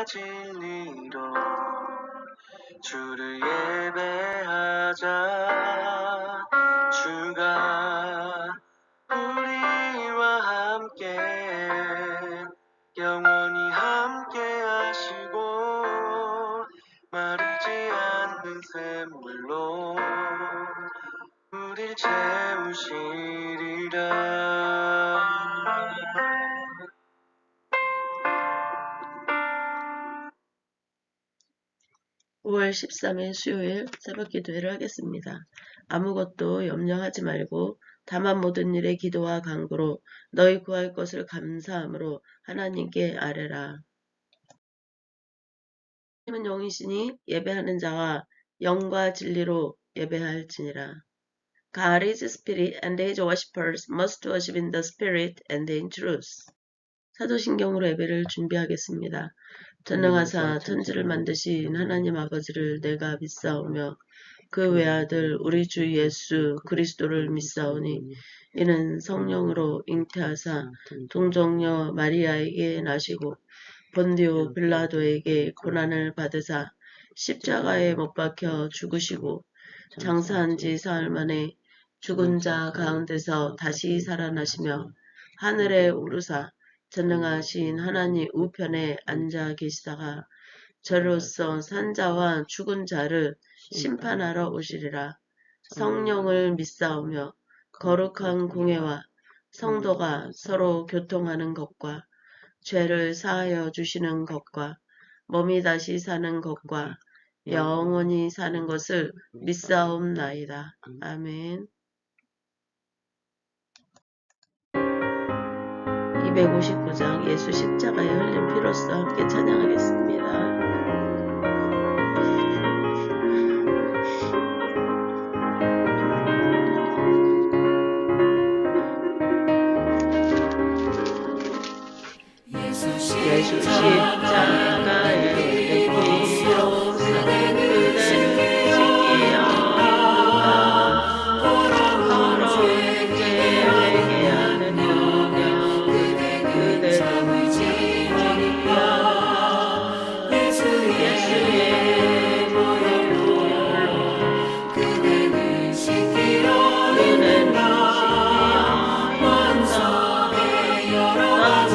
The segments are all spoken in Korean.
진리로 주를 예배하자. 주가 우리와 함께 영원히 함께 하시고 마르지 않는 샘물로 우릴 채우시리라. 5월 13일 수요일 새벽 기도회를 하겠습니다. 아무것도 염려하지 말고 다만 모든 일에 기도와 간구로 너희 구할 것을 감사함으로 하나님께 아뢰라. 하나님은 영이시니 예배하는 자와 영과 진리로 예배할지니라. God is spirit and his worshippers must worship in the spirit and in truth. 사도신경으로 예배를 준비하겠습니다. 전능하사 천지를 만드신 하나님 아버지를 내가 믿사오며 그 외아들 우리 주 예수 그리스도를 믿사오니 이는 성령으로 잉태하사 동정녀 마리아에게 나시고 본디오 빌라도에게 고난을 받으사 십자가에 못 박혀 죽으시고 장사한 지 사흘 만에 죽은 자 가운데서 다시 살아나시며 하늘에 오르사 전능하신 하나님 우편에 앉아 계시다가 저로서 산자와 죽은 자를 심판하러 오시리라. 성령을 믿사오며 거룩한 공회와 성도가 서로 교통하는 것과 죄를 사하여 주시는 것과 몸이 다시 사는 것과 영원히 사는 것을 믿사옵나이다. 아멘. 259장 예수 십자가에 흘린 피로써 함께 찬양하겠습니다. 예수 십자가에 흘린 피로써 그대를 지키려 서로 이제 회개하는 영역 그대를 지키리라. 예수의 보혈로 그대를 지키려 원성의 여러 가지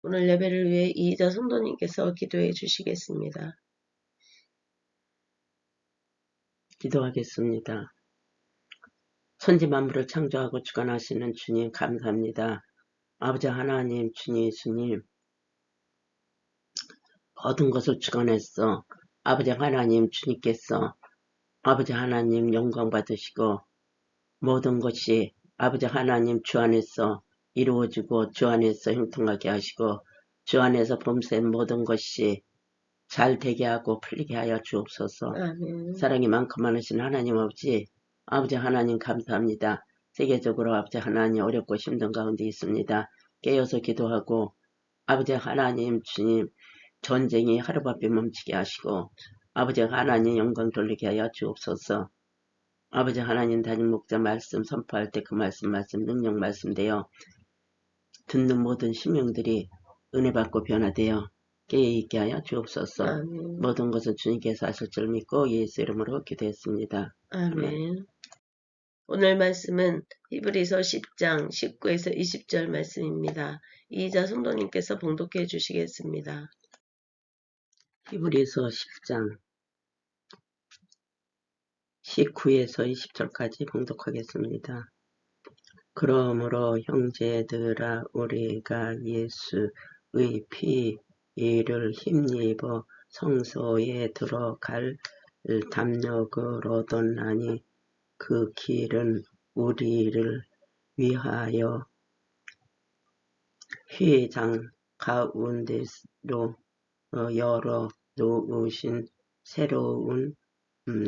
오늘 예배를 위해 이희자 성도님께서 기도해 주시겠습니다. 기도하겠습니다. 천지만물을 창조하고 주관하시는 주님 감사합니다. 아버지 하나님, 주님 예수님, 모든 것을 주관했어. 아버지 하나님, 주님께서 아버지 하나님 영광 받으시고 모든 것이 아버지 하나님 주 안에서 이루어지고 주 안에서 형통하게 하시고 주 안에서 범센 모든 것이 잘 되게 하고 풀리게 하여 주옵소서. 아멘. 사랑이 많고 많으신 하나님 아버지 하나님 감사합니다. 세계적으로 아버지 하나님 어렵고 힘든 가운데 있습니다. 깨어서 기도하고 아버지 하나님 주님 전쟁이 하루밖에 멈추게 하시고 아버지 하나님 영광 돌리게 하여 주옵소서. 아버지 하나님 담임 목자 말씀 선포할 때 그 말씀 능력 말씀되어 듣는 모든 심령들이 은혜 받고 변화되어 깨어있게 하여 주옵소서. 아멘. 모든 것은 주님께서 하실 줄 믿고 예수 이름으로 기도했습니다. 아멘. 오늘 말씀은 히브리서 10장 19에서 20절 말씀입니다. 이희자 성도님께서 봉독해 주시겠습니다. 히브리서 10장 19에서 20절까지 봉독하겠습니다. 그러므로 형제들아 우리가 예수의 피를 힘입어 성소에 들어갈 담력을 얻었나니 그 길은 우리를 위하여 휘장 가운데로 열어 놓으신 새로운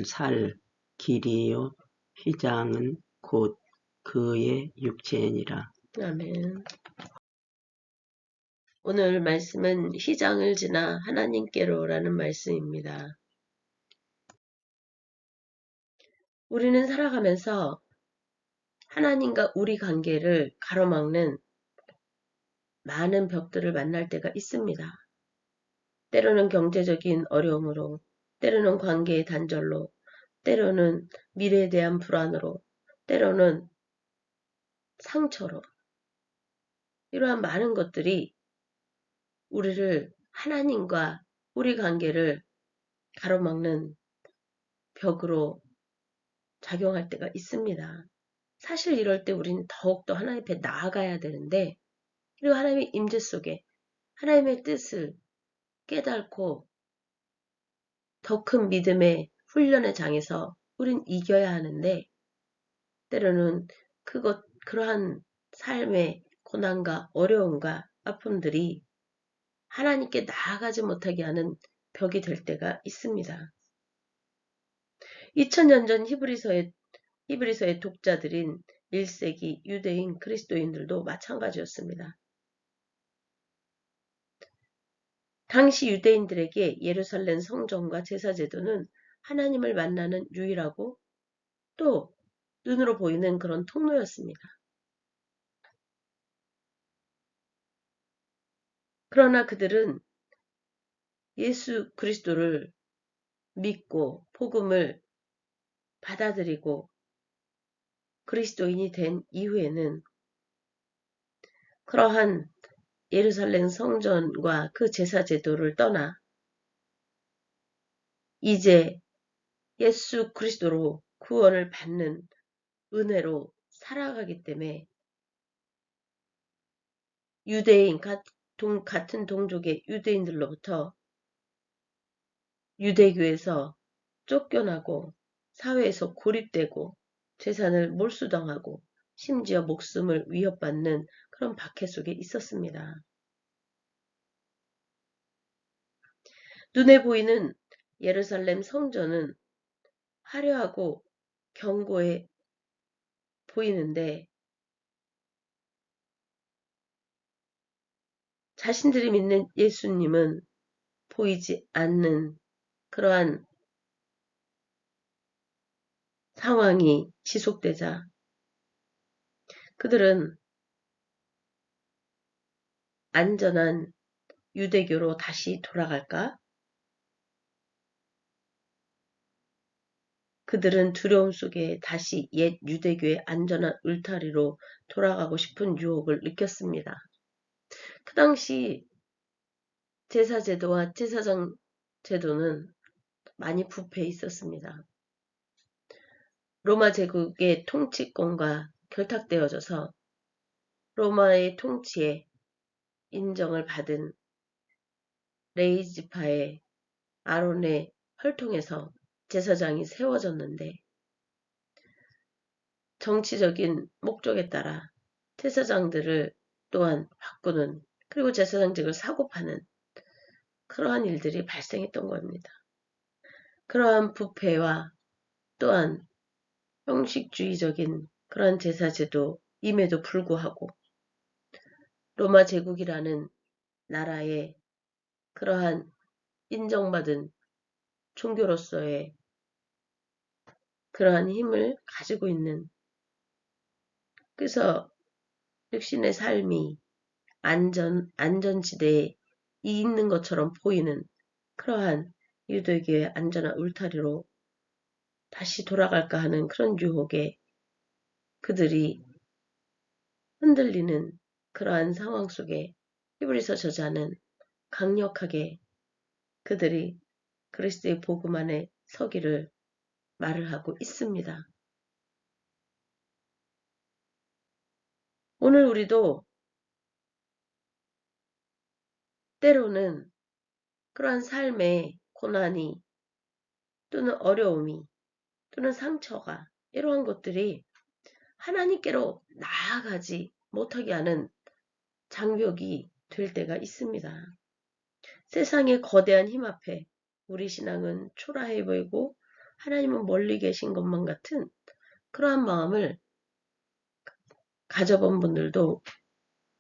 살 길이요 휘장은 곧 그의 육체니라. 아멘. 오늘 말씀은 휘장을 지나 하나님께로라는 말씀입니다. 우리는 살아가면서 하나님과 우리 관계를 가로막는 많은 벽들을 만날 때가 있습니다. 때로는 경제적인 어려움으로, 때로는 관계의 단절로, 때로는 미래에 대한 불안으로, 때로는 상처로, 이러한 많은 것들이 우리를 하나님과 우리 관계를 가로막는 벽으로 작용할 때가 있습니다. 사실 이럴 때 우리는 더욱더 하나님 앞에 나아가야 되는데, 그리고 하나님의 임재 속에 하나님의 뜻을 깨닫고 더 큰 믿음의 훈련의 장에서 우린 이겨야 하는데, 때로는 그러한 삶의 고난과 어려움과 아픔들이 하나님께 나아가지 못하게 하는 벽이 될 때가 있습니다. 2000년 전 히브리서의 독자들인 1세기 유대인 그리스도인들도 마찬가지였습니다. 당시 유대인들에게 예루살렘 성전과 제사제도는 하나님을 만나는 유일하고 또 눈으로 보이는 그런 통로였습니다. 그러나 그들은 예수 그리스도를 믿고 복음을 받아들이고 그리스도인이 된 이후에는 그러한 예루살렘 성전과 그 제사 제도를 떠나 이제 예수 그리스도로 구원을 받는 은혜로 살아가기 때문에 유대인 같은 동족의 유대인들로부터 유대교에서 쫓겨나고 사회에서 고립되고 재산을 몰수당하고 심지어 목숨을 위협받는 그런 박해 속에 있었습니다. 눈에 보이는 예루살렘 성전은 화려하고 견고해 보이는데 자신들이 믿는 예수님은 보이지 않는 그러한 상황이 지속되자 그들은 안전한 유대교로 다시 돌아갈까? 그들은 두려움 속에 다시 옛 유대교의 안전한 울타리로 돌아가고 싶은 유혹을 느꼈습니다. 그 당시 제사제도와 제사장 제도는 많이 부패해 있었습니다. 로마 제국의 통치권과 결탁되어져서 로마의 통치에 인정을 받은 레이지파의 아론의 혈통에서 제사장이 세워졌는데 정치적인 목적에 따라 제사장들을 또한 바꾸는 그리고 제사장직을 사고파는 그러한 일들이 발생했던 겁니다. 그러한 부패와 또한 형식주의적인 그러한 제사제도임에도 불구하고 로마 제국이라는 나라의 그러한 인정받은 종교로서의 그러한 힘을 가지고 있는 그래서 육신의 삶이 안전지대에 있는 것처럼 보이는 그러한 유대교의 안전한 울타리로 다시 돌아갈까 하는 그런 유혹에 그들이 흔들리는 그러한 상황 속에 히브리서 저자는 강력하게 그들이 그리스도의 복음 안에 서기를 말을 하고 있습니다. 오늘 우리도 때로는 그러한 삶의 고난이 또는 어려움이 또는 상처가 이러한 것들이 하나님께로 나아가지 못하게 하는 장벽이 될 때가 있습니다. 세상의 거대한 힘 앞에 우리 신앙은 초라해 보이고 하나님은 멀리 계신 것만 같은 그러한 마음을 가져본 분들도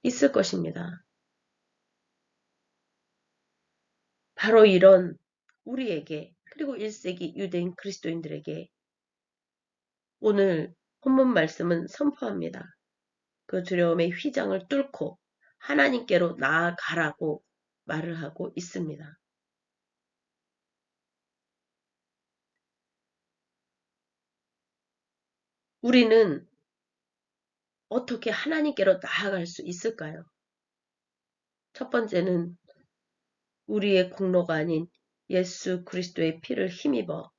있을 것입니다. 바로 이런 우리에게 그리고 1세기 유대인 그리스도인들에게 오늘 본문 말씀은 선포합니다. 그 두려움의 휘장을 뚫고 하나님께로 나아가라고 말을 하고 있습니다. 우리는 어떻게 하나님께로 나아갈 수 있을까요? 첫 번째는 우리의 공로가 아닌 예수 그리스도의 피를 힘입어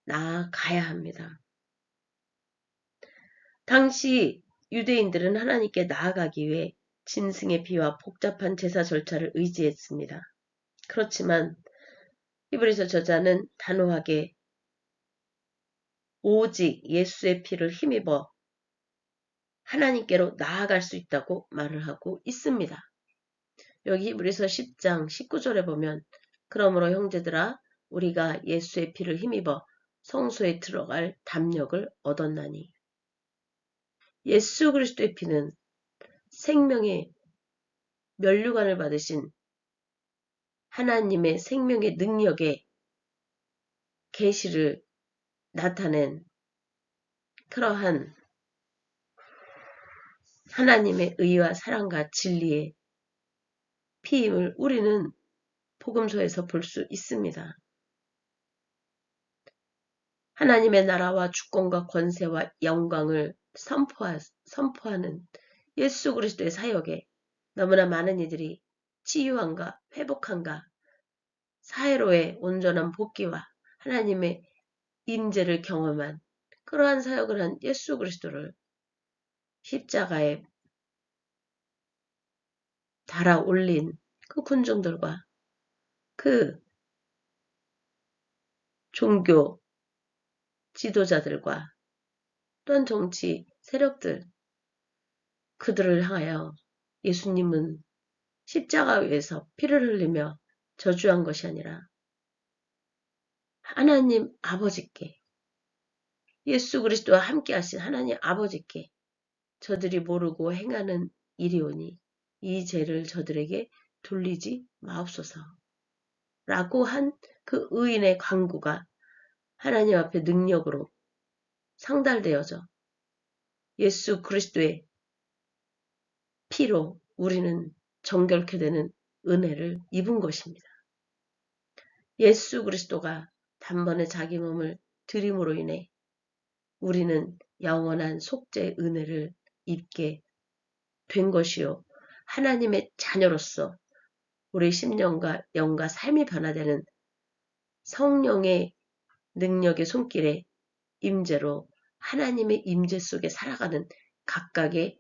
나아가야 합니다. 당시 유대인들은 하나님께 나아가기 위해 짐승의 피와 복잡한 제사 절차를 의지했습니다. 그렇지만 히브리서 저자는 단호하게 오직 예수의 피를 힘입어 하나님께로 나아갈 수 있다고 말을 하고 있습니다. 여기 히브리서 10장 19절에 보면 그러므로 형제들아 우리가 예수의 피를 힘입어 성소에 들어갈 담력을 얻었나니 예수 그리스도의 피는 생명의 면류관을 받으신 하나님의 생명의 능력의 계시를 나타낸 그러한 하나님의 의와 사랑과 진리의 피임을 우리는 복음서에서 볼 수 있습니다. 하나님의 나라와 주권과 권세와 영광을 선포하는 예수 그리스도의 사역에 너무나 많은 이들이 치유함과 회복함과 사회로의 온전한 복귀와 하나님의 임재를 경험한 그러한 사역을 한 예수 그리스도를 십자가에 달아 올린 그 군중들과 그 종교 지도자들과 또한 정치 세력들 그들을 향하여 예수님은 십자가 위에서 피를 흘리며 저주한 것이 아니라 하나님 아버지께 예수 그리스도와 함께 하신 하나님 아버지께 저들이 모르고 행하는 일이오니 이 죄를 저들에게 돌리지 마옵소서 라고 한 그 의인의 간구가 하나님 앞에 능력으로 상달되어져 예수 그리스도의 피로 우리는 정결케 되는 은혜를 입은 것입니다. 예수 그리스도가 단번에 자기 몸을 들임으로 인해 우리는 영원한 속죄의 은혜를 입게 된 것이요. 하나님의 자녀로서 우리 심령과 영과 삶이 변화되는 성령의 능력의 손길에 임재로 하나님의 임재 속에 살아가는 각각의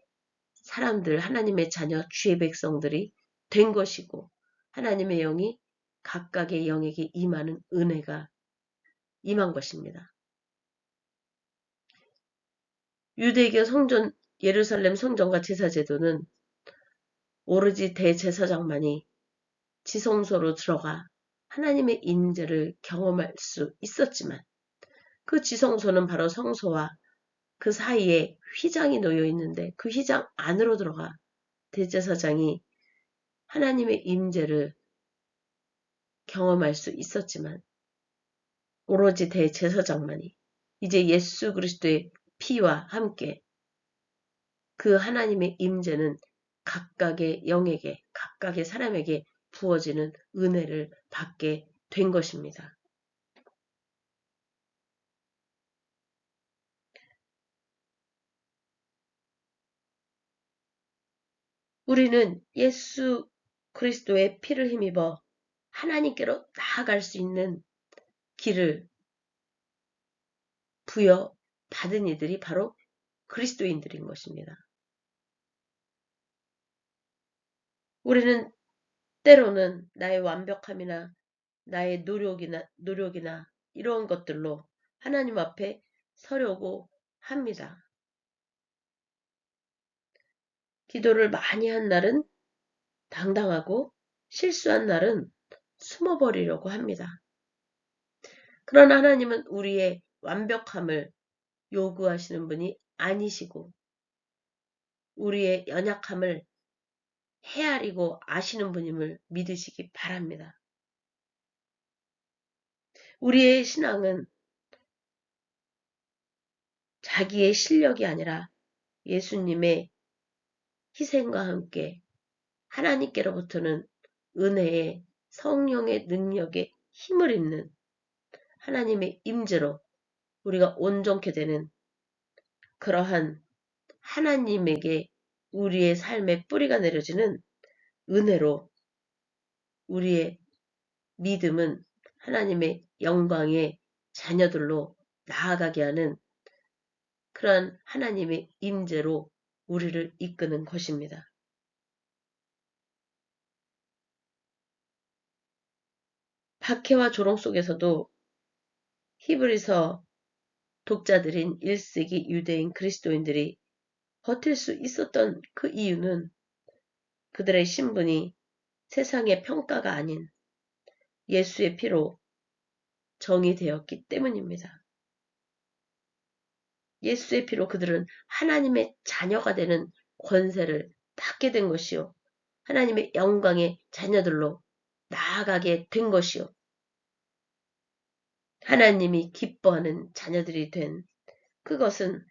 사람들, 하나님의 자녀, 주의 백성들이 된 것이고 하나님의 영이 각각의 영에게 임하는 은혜가 임한 것입니다. 유대교 성전, 예루살렘 성전과 제사제도는 오로지 대제사장만이 지성소로 들어가 하나님의 임재를 경험할 수 있었지만 그 지성소는 바로 성소와 그 사이에 휘장이 놓여 있는데 그 휘장 안으로 들어가 대제사장이 하나님의 임재를 경험할 수 있었지만 오로지 대제사장만이 이제 예수 그리스도의 피와 함께 그 하나님의 임재는 각각의 영에게 각각의 사람에게 부어지는 은혜를 받게 된 것입니다. 우리는 예수 그리스도의 피를 힘입어 하나님께로 나아갈 수 있는 길을 부여받은 이들이 바로 그리스도인들인 것입니다. 우리는 때로는 나의 완벽함이나 나의 노력이나 이런 것들로 하나님 앞에 서려고 합니다. 기도를 많이 한 날은 당당하고 실수한 날은 숨어버리려고 합니다. 그러나 하나님은 우리의 완벽함을 요구하시는 분이 아니시고 우리의 연약함을 헤아리고 아시는 분임을 믿으시기 바랍니다. 우리의 신앙은 자기의 실력이 아니라 예수님의 희생과 함께 하나님께로부터는 은혜의 성령의 능력에 힘을 입는 하나님의 임재로 우리가 온전케 되는 그러한 하나님에게 우리의 삶의 뿌리가 내려지는 은혜로 우리의 믿음은 하나님의 영광의 자녀들로 나아가게 하는 그러한 하나님의 임재로 우리를 이끄는 것입니다. 박해와 조롱 속에서도 히브리서 독자들인 1세기 유대인 그리스도인들이 버틸 수 있었던 그 이유는 그들의 신분이 세상의 평가가 아닌 예수의 피로 정의되었기 때문입니다. 예수의 피로 그들은 하나님의 자녀가 되는 권세를 받게 된 것이요. 하나님의 영광의 자녀들로 나아가게 된 것이요. 하나님이 기뻐하는 자녀들이 된 그것은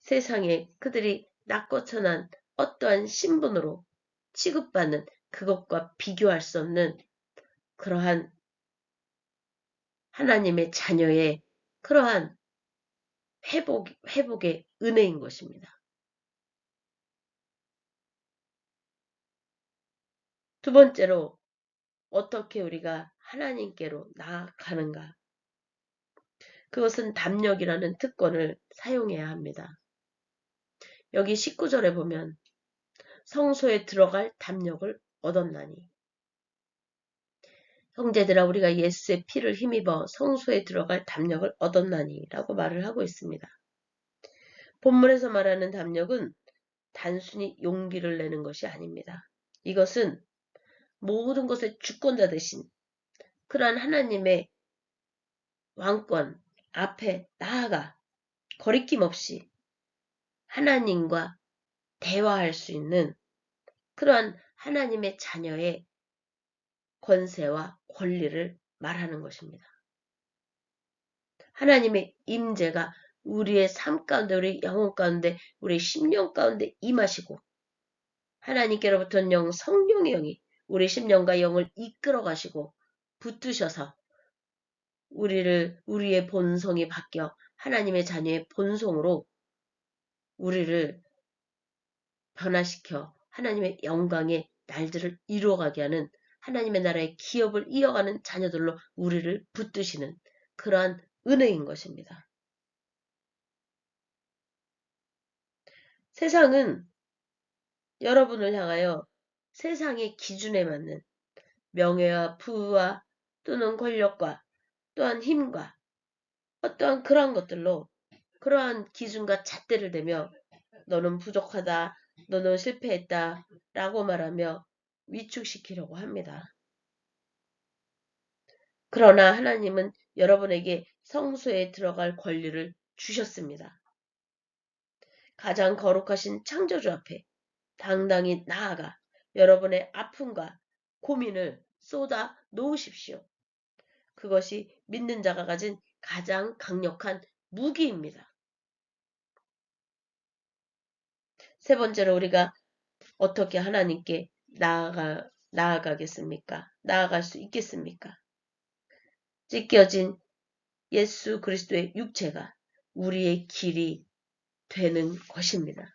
세상에 그들이 낮고 천한 어떠한 신분으로 취급받는 그것과 비교할 수 없는 그러한 하나님의 자녀의 그러한 회복의 은혜인 것입니다. 두 번째로 어떻게 우리가 하나님께로 나아가는가? 그것은 담력이라는 특권을 사용해야 합니다. 여기 19절에 보면 성소에 들어갈 담력을 얻었나니 형제들아 우리가 예수의 피를 힘입어 성소에 들어갈 담력을 얻었나니 라고 말을 하고 있습니다. 본문에서 말하는 담력은 단순히 용기를 내는 것이 아닙니다. 이것은 모든 것의 주권자 되신 그러한 하나님의 왕권 앞에 나아가 거리낌 없이 하나님과 대화할 수 있는 그러한 하나님의 자녀의 권세와 권리를 말하는 것입니다. 하나님의 임재가 우리의 삶 가운데, 우리 영혼 가운데, 우리 심령 가운데 임하시고 하나님께로부터는 영, 성령의 영이 우리 심령과 영을 이끌어 가시고 붙드셔서 우리의 본성이 바뀌어 하나님의 자녀의 본성으로 우리를 변화시켜 하나님의 영광의 날들을 이루어가게 하는 하나님의 나라의 기업을 이어가는 자녀들로 우리를 붙드시는 그러한 은혜인 것입니다. 세상은 여러분을 향하여 세상의 기준에 맞는 명예와 부와 또는 권력과 또한 힘과 어떠한 그러한 것들로 그러한 기준과 잣대를 대며 너는 부족하다, 너는 실패했다 라고 말하며 위축시키려고 합니다. 그러나 하나님은 여러분에게 성소에 들어갈 권리를 주셨습니다. 가장 거룩하신 창조주 앞에 당당히 나아가 여러분의 아픔과 고민을 쏟아 놓으십시오. 그것이 믿는 자가 가진 가장 강력한 무기입니다. 세 번째로 우리가 어떻게 하나님께 나아가겠습니까? 나아갈 수 있겠습니까? 찢겨진 예수 그리스도의 육체가 우리의 길이 되는 것입니다.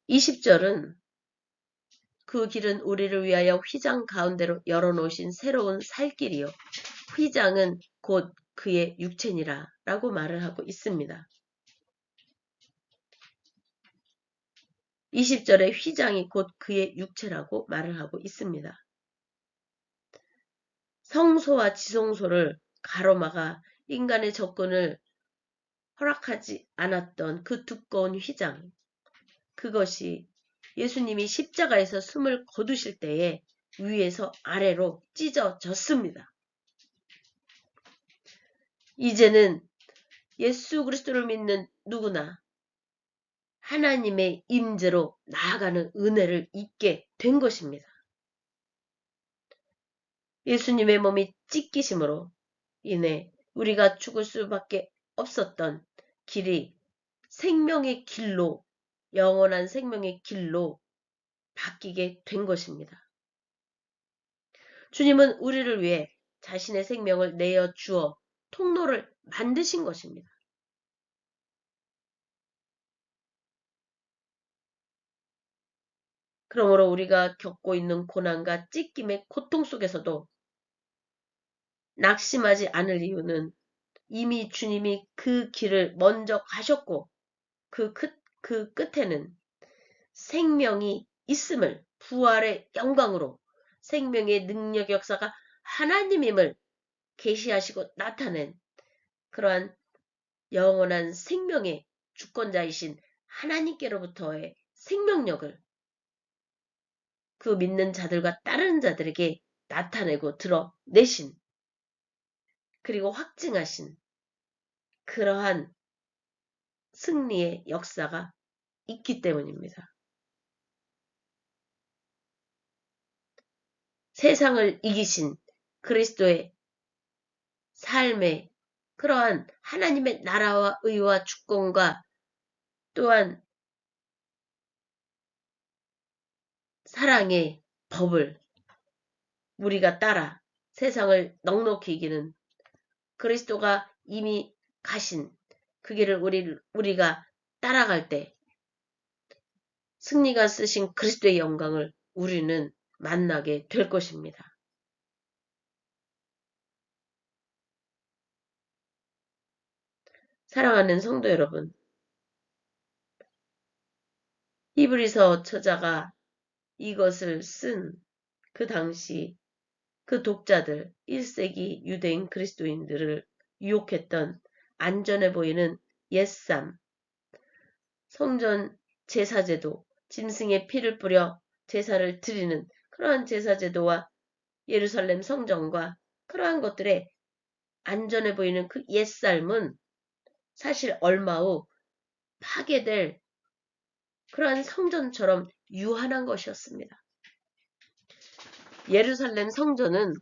20절은 그 길은 우리를 위하여 휘장 가운데로 열어놓으신 새로운 살길이요. 휘장은 곧 그의 육체니라 라고 말을 하고 있습니다. 20절에 휘장이 곧 그의 육체라고 말을 하고 있습니다. 성소와 지성소를 가로막아 인간의 접근을 허락하지 않았던 그 두꺼운 휘장, 그것이 예수님이 십자가에서 숨을 거두실 때에 위에서 아래로 찢어졌습니다. 이제는 예수 그리스도를 믿는 누구나 하나님의 임재로 나아가는 은혜를 입게 된 것입니다. 예수님의 몸이 찢기심으로 인해 우리가 죽을 수밖에 없었던 길이 생명의 길로, 영원한 생명의 길로 바뀌게 된 것입니다. 주님은 우리를 위해 자신의 생명을 내어 주어 통로를 만드신 것입니다. 그러므로 우리가 겪고 있는 고난과 찢김의 고통 속에서도 낙심하지 않을 이유는 이미 주님이 그 길을 먼저 가셨고 그 끝에는 생명이 있음을, 부활의 영광으로 생명의 능력 역사가 하나님임을 계시하시고 나타낸 그러한 영원한 생명의 주권자이신 하나님께로부터의 생명력을 그 믿는 자들과 따르는 자들에게 나타내고 드러내신, 그리고 확증하신 그러한 승리의 역사가 있기 때문입니다. 세상을 이기신 그리스도의 삶의 그러한 하나님의 나라와 의와 주권과 또한 사랑의 법을 우리가 따라 세상을 넉넉히 이기는 그리스도가 이미 가신 그 길을 우리가 따라갈 때 승리가 쓰신 그리스도의 영광을 우리는 만나게 될 것입니다. 사랑하는 성도 여러분, 히브리서 저자가 이것을 쓴 그 당시 그 독자들 1세기 유대인 그리스도인들을 유혹했던 안전해 보이는 옛삼, 성전 제사제도, 짐승의 피를 뿌려 제사를 드리는 그러한 제사제도와 예루살렘 성전과 그러한 것들의 안전해 보이는 그 옛삶은 사실 얼마 후 파괴될 그러한 성전처럼 유한한 것이었습니다. 예루살렘 성전은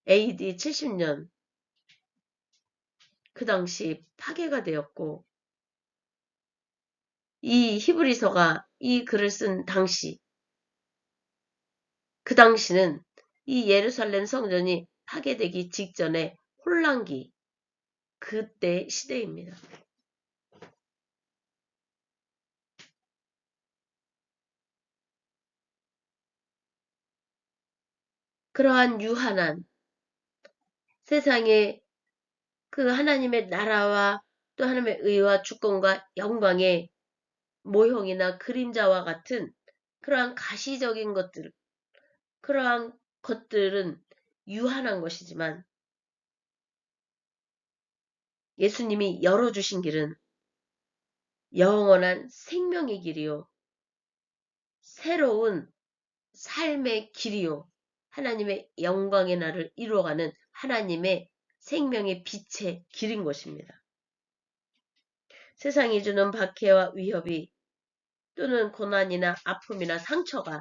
AD 70년 그 당시 파괴가 되었고 이 히브리서가 이 글을 쓴 당시 그 당시는 이 예루살렘 성전이 파괴되기 직전의 혼란기 그때 시대입니다. 그러한 유한한 세상에 그 하나님의 나라와 또 하나님의 의와 주권과 영광의 모형이나 그림자와 같은 그러한 가시적인 것들, 그러한 것들은 유한한 것이지만 예수님이 열어주신 길은 영원한 생명의 길이요, 새로운 삶의 길이요, 하나님의 영광의 날을 이루어가는 하나님의 생명의 빛의 길인 것입니다. 세상이 주는 박해와 위협이 또는 고난이나 아픔이나 상처가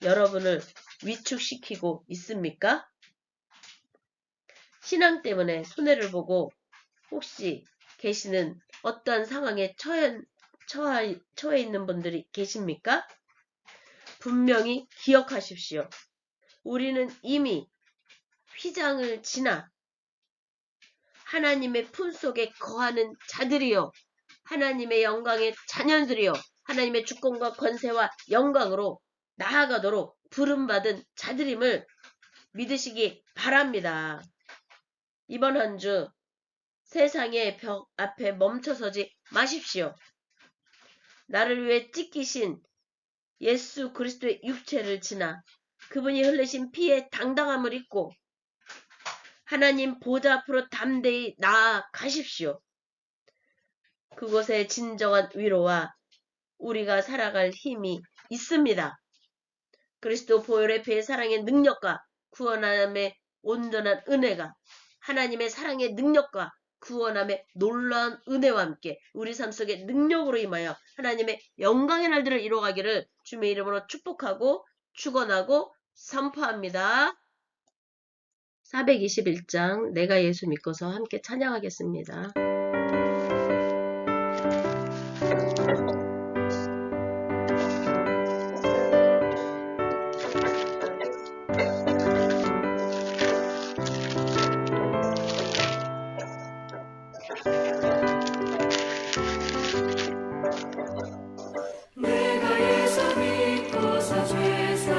여러분을 위축시키고 있습니까? 신앙 때문에 손해를 보고 혹시 계시는 어떠한 상황에 처해 있는 분들이 계십니까? 분명히 기억하십시오. 우리는 이미 휘장을 지나 하나님의 품속에 거하는 자들이요, 하나님의 영광의 자녀들이요, 하나님의 주권과 권세와 영광으로 나아가도록 부름받은 자들임을 믿으시기 바랍니다. 이번 한 주 세상의 벽 앞에 멈춰서지 마십시오. 나를 위해 찢기신 예수 그리스도의 육체를 지나 그분이 흘리신 피의 당당함을 입고 하나님 보좌 앞으로 담대히 나아가십시오. 그곳에 진정한 위로와 우리가 살아갈 힘이 있습니다. 그리스도 보혈의 배의 사랑의 능력과 구원함의 온전한 은혜가 하나님의 사랑의 능력과 구원함의 놀라운 은혜와 함께 우리 삶 속에 능력으로 임하여 하나님의 영광의 날들을 이루어가기를 주님의 이름으로 축복하고 축원하고 선포합니다. 421장 내가 예수 믿고서 함께 찬양하겠습니다.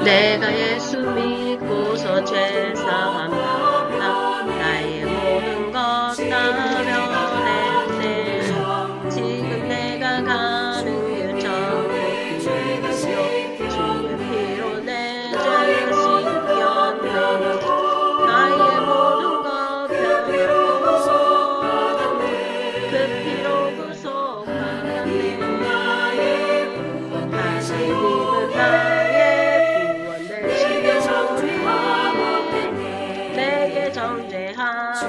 내가 예수 믿고서 죄 사함받아 나의 모든 것 다 변했네. 지금 내가 가는 길 전부 주의 피로 내 죄를 씻겼네. 나의 모든 것 변하고 그 피로 구속받았네. 하나님은 내게 정죄함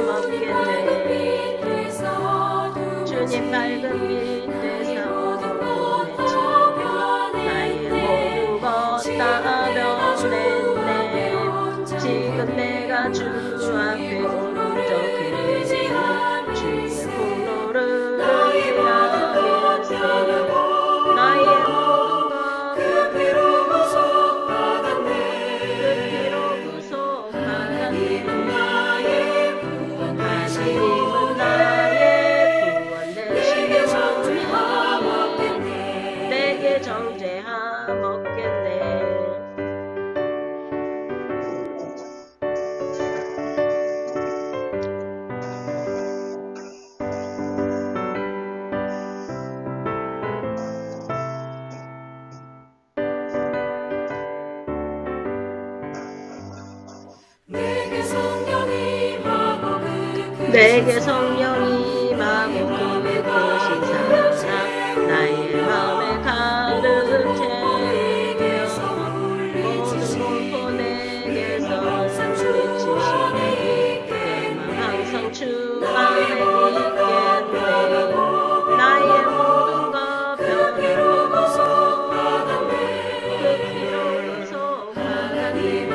없겠네. 주님 밝은 빛에서 보내지 나의 모든 것 다 변했네. 지금 내가 주 앞에 온전히 주의 공로를 위하였네. 나의 모든 것 그 피로 구속받았네. 하나님은 나의 구원 되시니 내게 정죄함 없겠네. 내게 성령이 임하고 그것이 살아 나의 마음에 가득 채우며 모든 공포 내게서 미치시니 내 맘 항상 주 안에 있겠네. 나의 모든 것 변하고 그 피로 구속받았네. 하나님은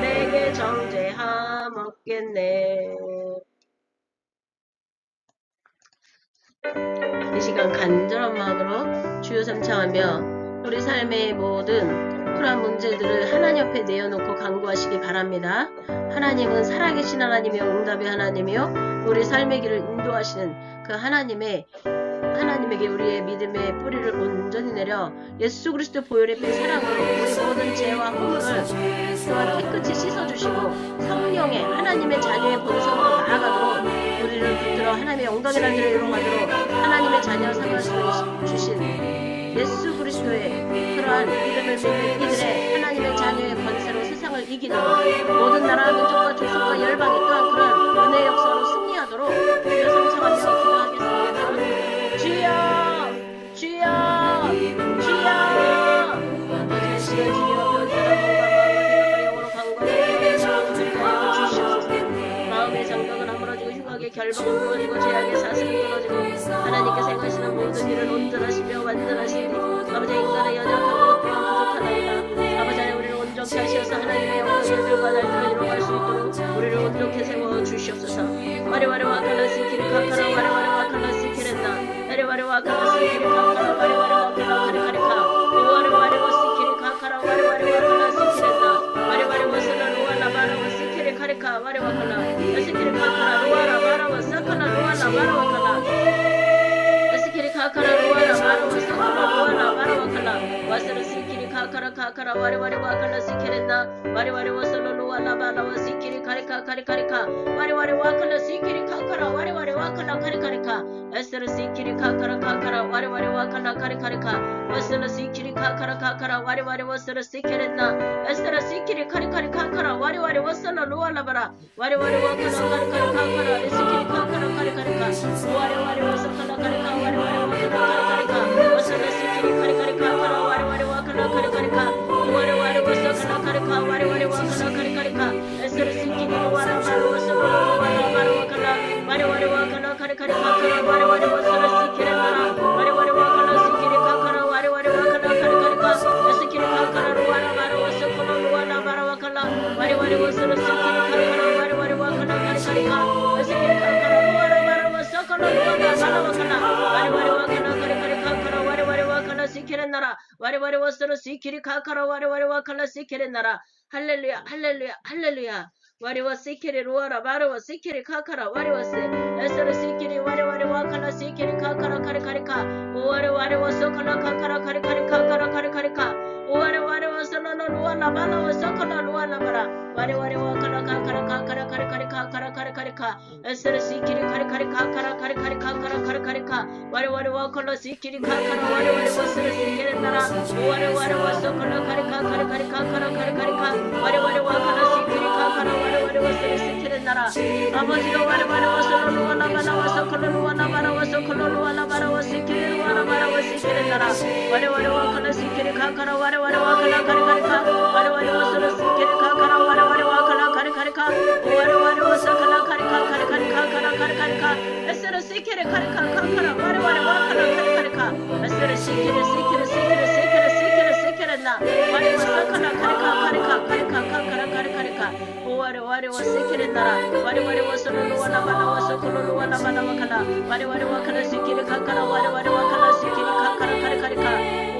내게 정죄함 없겠네. 이 시간 간절한 마음으로 주여 삼창하며 우리 삶의 모든 쿨한 문제들을 하나님 옆에 내어놓고 간구하시기 바랍니다. 하나님은 살아계신 하나님이요 응답의 하나님이요 우리 삶의 길을 인도하시는 그 하나님의 하나님에게 우리의 믿음의 뿌리를 온전히 내려 예수 그리스도 보혈의 피 사랑으로 우리 모든 죄와 허물을 또한 깨끗이 씻어주시고 성령의 하나님의 자녀의 본성으로 나아가도록 우리를 붙들어 하나님의 엉덩이라는 일을 이루어가도록 하나님의 자녀 삼아 주신 예수 그리스도의 그러한 믿음을 믿는 이들의 하나님의 자녀의 권세로 세상을 이기도록 모든 나라 민족과 족속과 열방이 또한 그런 은혜의 역사로 승리하도록 주여 삼창하며 기도하겠습니다. 주여 주여 주여 아버지의 시간 주여 변화가 건강과 생각과 영으로 강과 주시옵소서. 마음의 장벽은 아물어지고 흉악의 결박은 무너지고 죄악의 사슬은 끊어지고 하나님께서 행하시는 모든 일을 온전하시며 완전하시니 아버지 인간의 연약하고 또한 부족하나이다. 아버지 하나님 우리를 온전케 하시어서 하나님의 영광의 일과 날들을 이루어갈 수 있도록 우리를 온전케 세워 주시옵소서. 와리와리와 칼라시키리 카카라 와리와리와 칼라시키렌다 와리와리와 칼라시키리 카카라 와리와리와 칼라카리카리카 와리와리와 시키리 카카라 와리와리와 칼라시키렌다 와리와리와 살라루와 라바라와 시키리 카리카 와리와 칼라 시키리 카카라 루와라 바라와 사카라 루와 라바라와 칼라 시키리 카카라 루와라 바라와 사카라 루와 라바라와 칼라 와스르 시키리 카카라 카카라 와리와리와 칼라 시키렌다 와리와리와 살라루와 라바라와 시키리 카리카 카리카리카 와리와리와 칼라 시키리 카카라 와리와리와 칼라 카리카리카 에스르 시키리 카카라 카카라 와리와리와 칼라 카리카리카 와스르 시키리 카카라 카카라 와리와리와 스르 시키렌다 에스르 시키리 카리카리 카카라 와리와리와 살라루와 라바라 와리와리와 칼라 카리카리 카카라 에스키리 카카라 카리카리카 와리와리와 사칼라 카리카 와리와리와 칼라 카리카리카 와스르 시키리 카리카리 카카라 와리와리와 칼라 카리카리카 와리와리와 사칼라 카리카 와리와리와 칼라 카리카리카 에스르 시키리 와라바루와 살라루와 라바라와 칼라 와리와리와 칼라 카리카리 카카라 와리와리와 스르 시키렌다라 와리와리와 칼라 시키리 카카라 와리와리와 칼라 카리카리카 에스키리 카카라 루와라바라와 사칼라 루와 라바라와 칼라 와리와리와 스르 시키리 카카라 와리와리와 칼라 카리카리카 에스키리 카카라 루와라바라와 사칼라 루와 라바라와 칼라 와리와리와 칼라 카리카리 카카라 와리와리와 칼라 시키렌다라 와리와리와 스르 시키리 카카라 와리와리와 칼라 시키렌다라 할렐루야 할렐루야 할렐루야 와리와 시키리 루와라 바라와 시키리 카카라 와리와 세 에스르 시키리 와리와리와 칼라 시키리 카카라 카리카리카 오와리와리와 소칼라 카카라 카리카리 카카라 카리카리카 오와리와리와 살라라 루와라 바라와 소칼라 루와라 바라 와리와리와 칼라 카카라 카카라 카리카리 카카라 카리카리카 에스르 시키리 카리카리 카카라 카리카리 카카라 카리카리카 와리와리와 칼라 시키리 카카라 와리와리와 스르 시키렌다라 오와리와리와 소칼라 카리카 카리카리 카카라 카리카리카 와리와리와 칼라 시키리 카카라 와리와리와 스르 시키렌다라 아버지가 와리와리와 살라루와 라바라와 소칼라루와 라바라와 소칼라루와 라바라와 시키리 루와라바라와 시키렌다라 와리와리와 칼라 시키리 카카라 와리와리와 칼라 카리카리카 와리와리와 스르 시키리 카카라 와리와리와 칼라 카리카리카 와리와리와 사칼라 카리카 카리카리카 카라 카리카리카 에스르 시키리 카리카 카카라 와리와리와 칼라 카리카리카 에스르 시키리 시키리 시키리 시키리 시키리 시키렌다 와리와 사칼라 카리카 카리카 카리카 카카라 카리카리카 오와리와리와 시키렌다라 와리와리와 살라루와 라바라와 소칼라루와 라바라와 칼라 와리와리와 칼라 시키리 카카라 와리와리와 칼라 시키리 카카라 카리카리카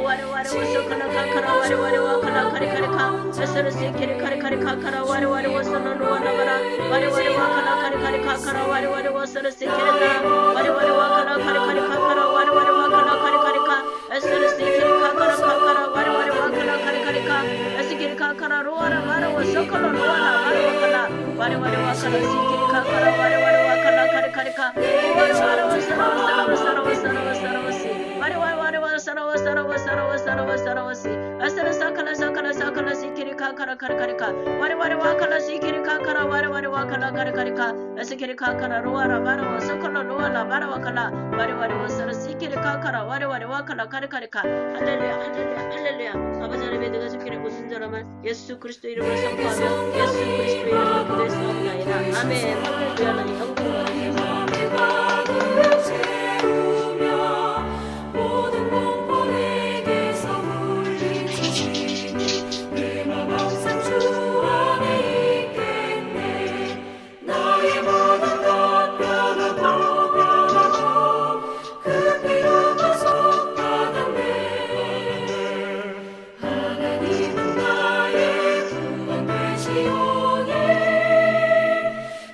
와리와리와 소칼라 카카라 와리와리와 칼라 카리카리카 에스르 시키리 카리카리 카카라 와리와리와 살라루와 라바라 와리와리와 칼라 카리카리 카카라 와리와리와 스르 시키렌다라 와리와리와 칼라 카리카리 카카라 와리와리와 칼라 카리카리카 에스르 시키리 카카라 카카라 와리와리와 칼라 카리카리카 에스키리 카카라 루와라 바라와 소칼라 루와라 바라와 칼라 와리와리와 칼라 시키리 카카라 와리와리와 칼라 카리카리카 와리와리와 사라와 사라와 사라와 사라와시 와리와리와 사라와 사라와 사라와 사라와 사라와시 에스르 사칼라 사칼라 사칼라 시키리 카카라 카리카리카 와리와리와 칼라 시키리 카카라 와리와리와 칼라 카리카리카 에스키리 카카라 루와라 바라와 소칼라 루와라 바라와 칼라 와리와리와 스르 시키리 카카라 와리와리와 칼라 카리카리카 할렐루야 할렐루야 할렐루야 아버지 하나님의 내가 주기를 모든 사람을 예수 그리스도 이름으로 선포하며 예수 그리스도 이름으로 기도했사옵나이다 아멘 할렐루야 하나님 영광을 받으소서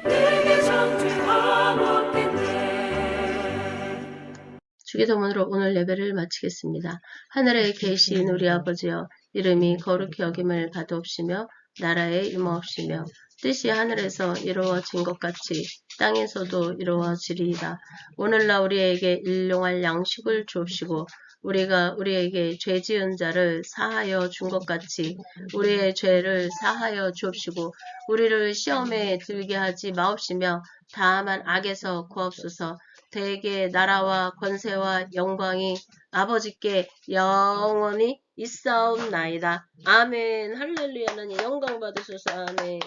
내게 창조하 주기도문으로 오늘 예배를 마치겠습니다. 하늘에 계신 우리 아버지여, 이름이 거룩히 여김을 받으옵시며 나라에 임하옵시며 뜻이 하늘에서 이루어진 것 같이 땅에서도 이루어지리이다. 오늘날 우리에게 일용할 양식을 주옵시고 우리가 우리에게 죄 지은 자를 사하여 준 것 같이 우리의 죄를 사하여 주옵시고 우리를 시험에 들게 하지 마옵시며 다만 악에서 구하옵소서. 대개 나라와 권세와 영광이 아버지께 영원히 있사옵나이다. 아멘. 할렐루야는 영광 받으소서. 아멘.